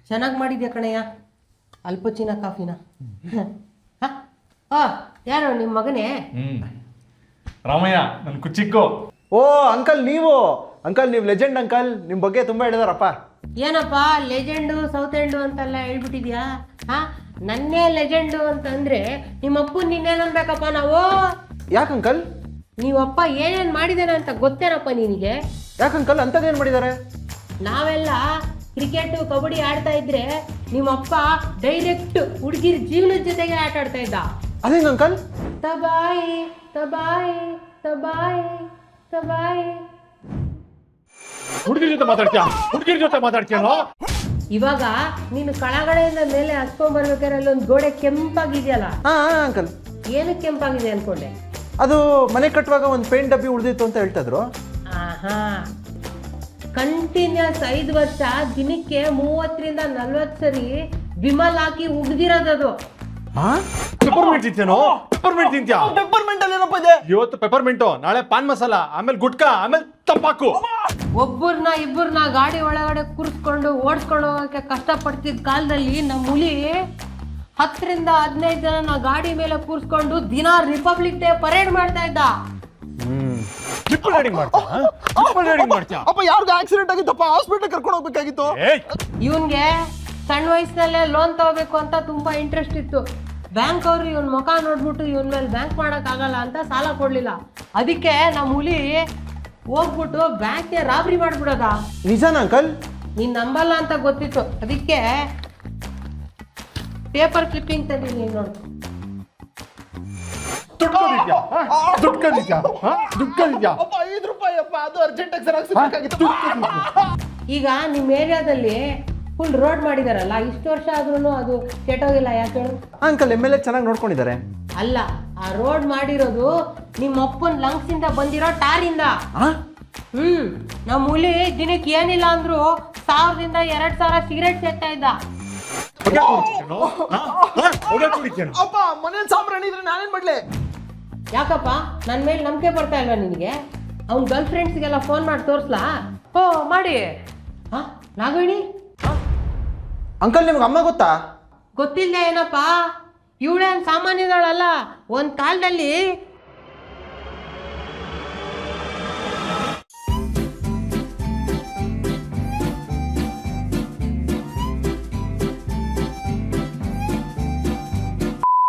ಚೆನ್ನಾಗಿ ಮಾಡಿದ್ಯಾ ಕಣಯ್ಯ. ಅಲ್ಪಚಿನ ಕಾಫಿನ. ಯಾರು ನಿಮ್ಮ ಮಗನೇ? ರಾಮಯ್ಯ ನನ್ನ ಕುಚಿಕ್ಕು. ಓ ಅಂಕಲ್ ನೀವು ಲೆಜೆಂಡ್ ಅಂಕಲ್. ನಿಮ್ಮ ಬಗ್ಗೆ ತುಂಬ ಹೇಳಿದಾರಪ್ಪ. ಏನಪ್ಪ ಲೆಜೆಂಡು ಸೌತ್ ಎಂಡು ಅಂತೆಲ್ಲ ಹೇಳ್ಬಿಟ್ಟಿದ್ಯಾ? ನನ್ನೇ ಲೆಜೆಂಡು ಅಂತಂದ್ರೆ ನಿಮ್ಮಪ್ಪ ನಿನ್ನೇನು ಅನ್ಬೇಕಪ್ಪ ನಾವು? ಯಾಕೆ ಅಂಕಲ್? ನೀವಪ್ಪ ಏನೇನು ಮಾಡಿದಾನೆ ಅಂತ ಗೊತ್ತೇನಪ್ಪ ನಿನಗೆ? ಯಾಕೆ ಅಂಕಲ್ ಅಂಥದ್ದೇನು ಮಾಡಿದ್ದಾರೆ? ನಾವೆಲ್ಲ ಕ್ರಿಕೆಟು ಕಬಡ್ಡಿ ಆಡ್ತಾ ಇದ್ರೆ ನಿಮ್ಮಪ್ಪ ಡೈರೆಕ್ಟ್ ಹುಡುಗಿರ ಜೀವನದ ಜೊತೆಗೆ ಆಟ ಆಡ್ತಾ ಇದ್ದ. ಅದೇಂಗ ಅಂಕಲ್? ತಬಾಯಿ ತಬಾಯಿ ತಬಾಯಿ ತಬಾಯಿ. ಹುಡುಗಿರ ಜೊತೆ ಮಾತಾಡ್ತೀಯೋ? ಇವಾಗ ನೀನು ಕೆಳಗಡೆಯಿಂದ ಮೇಲೆ ಹತ್ಕೊಂಡ್ ಬರ್ಬೇಕಾದ್ರೆ ಅಲ್ಲೊಂದು ಗೋಡೆ ಕೆಂಪಾಗಿದೆಯಲ್ಲ? ಅಂಕಲ್. ಏನು ಕೆಂಪಾಗಿದೆ ಅನ್ಕೊಂಡೆ? ಅದು ಮನೆ ಕಟ್ಟುವಾಗ ಒಂದು ಪೇಂಟ್ ಡಬ್ಬಿ ಉಳಿದಿತ್ತು ಅಂತ ಹೇಳ್ತಾ ಇದ್ರು. ಕಂಟಿನ್ಯೂಸ್ 5 ವರ್ಷ ದಿನಕ್ಕೆ 30ರಿಂದ 40 ಸರಿ ವಿಮಲ್ ಹಾಕಿ ಉಗ್ದಿರೋದದು. ಪೆಪರ್ಮೆಂಟ್ ತಿಂತ್ಯಾ? ಪೆಪ್ಪರ್ಮೆಂಟ್ ಅಲ್ಲಿ ಏನಪ್ಪ ಇದೆ? ಇವತ್ತು ಪೆಪರ್ಮೆಂಟು, ನಾಳೆ ಪಾನ್ ಮಸಾಲ, ಆಮೇಲೆ ಗುಟ್ಕಾ, ಆಮೇಲೆ ತಂಬಾಕು. ಇಬ್ಬರನ್ನ ಗಾಡಿ ಒಳಗಡೆ ಕೂರಿಸ್ಕೊಂಡು ಓಡಿಸ್ಕೊಂಡು ಹೋಗಕ್ಕೆ ಕಷ್ಟಪಡ್ತಿದ್ದ ಕಾಲದಲ್ಲಿ ನಮ್ಮ ಹುಲಿ 10ರಿಂದ 15 ಜನ ಗಾಡಿ ಮೇಲೆ ಕೂರಿಸ್ಕೊಂಡು ದಿನ ರಿಪಬ್ಲಿಕ್ ಡೇ ಪರೇಡ್ ಮಾಡ್ತಾ ಇದ್ದ. ಟ್ರಿಪಲ್ ರೈಡಿಂಗ್ ಮಾಡ್ತೀಯಾ? ಅಪ್ಪ ಯಾರಿಗೂ ಆಕ್ಸಿಡೆಂಟ್ ಆಗಿತ್ತಪ್ಪ, ಹಾಸ್ಪಿಟಲ್ ಕರ್ಕೊಂಡು ಹೋಗ್ಬೇಕಾಗಿತ್ತು. ಇವನ್ಗೆ ಸಣ್ಣ ವಯಸ್ಸಿನಲ್ಲೇ ಲೋನ್ ತಗೋಬೇಕು ಅಂತ ತುಂಬಾ ಇಂಟ್ರೆಸ್ಟ್ ಇತ್ತು. ಬ್ಯಾಂಕ್ ಅವರು ಇವನ್ ಮುಖ ನೋಡ್ಬಿಟ್ಟು ಇವನ್ ಮೇಲೆ ಬ್ಯಾಂಕ್ ಮಾಡಕ್ ಆಗಲ್ಲ ಅಂತ ಸಾಲ ಕೊಡ್ಲಿಲ್ಲ. ಅದಕ್ಕೆ ನಮ್ಮ ಹುಲಿ ಹೋಗ್ಬಿಟ್ಟು ಬ್ಯಾಂಕ್ಗೆ ರಾಬರಿ ಮಾಡ್ಬಿಡೋದ. ನಿಜಾನ ಅಂಕಲ್? ನೀನ್ ನಂಬಲ್ಲ ಅಂತ ಗೊತ್ತಿತ್ತು, ಅದಕ್ಕೆ ಪೇಪರ್ ಕ್ಲಿಪ್ಪಿಂಗ್ ತಂದಿದ್ದೀನಿ ನೋಡು. ದುಡ್ಡು ಕಂದಿದ್ಯಾ? ಅಪ್ಪ 5 ರೂಪಾಯಿ ಅಪ್ಪ, ಅದು ಅರ್ಜೆಂಟ್ ಆಗಿ ಈಗ ನಿಮ್ಮ ಏರಿಯಾದಲ್ಲಿ ಫುಲ್ ರೋಡ್ ಮಾಡಿದಾರಲ್ಲ, ಇಷ್ಟು ವರ್ಷ ಆದ್ರೂ ಅದು ಕೆಟ್ಟೋಗಿಲ್ಲ. ಯಾಕೆ ಅಂಕಲ್? MLA ಚೆನ್ನಾಗಿ ನೋಡ್ಕೊಂಡಿದ್ದಾರೆ. ಅಲ್ಲ, ಆ ರೋಡ್ ಮಾಡಿರೋದು ನಿಮ್ಮ ಅಪ್ಪನ ಲಂಗ್ಸ್ ಇಂದ ಬಂದಿರೋ ಟಾರಿಂದ. ನಮ್ಮ ಹುಲಿ ದಿನಕ್ಕೆ ಏನಿಲ್ಲ ಅಂದ್ರು 1000ರಿಂದ 2000 ಸಿಗರೇಟ್ ಸೇರ್ತಾ ಇದ್ದ. ಅಪ್ಪ ಮನೇಲಿ ಸಾಂಬ್ರಾಣಿ ಇದ್ರೆ ನಾನೇನ್ ಮಾಡ್ಲಿ? ಯಾಕಪ್ಪ ನನ್ನ ಮೇಲೆ ನಂಬಿಕೆ ಬರ್ತಾ ಇಲ್ವಾ ನಿನಗೆ? ಅವ್ನ ಗರ್ಲ್ ಫ್ರೆಂಡ್ಸ್ಗೆಲ್ಲ ಫೋನ್ ಮಾಡಿ ತೋರಿಸ್ಲಾ? ಮಾಡಿ. ನಾಗವೇಣಿ ಅಂಕಲ್ ನಿಮ್ಗೆ ಅಮ್ಮ ಗೊತ್ತಾ? ಗೊತ್ತಿಲ್ಲ ಏನಪ್ಪ? ಇವಳೇನು ಸಾಮಾನ್ಯದವಳಲ್ಲ. ಒಂದು ಕಾಲದಲ್ಲಿ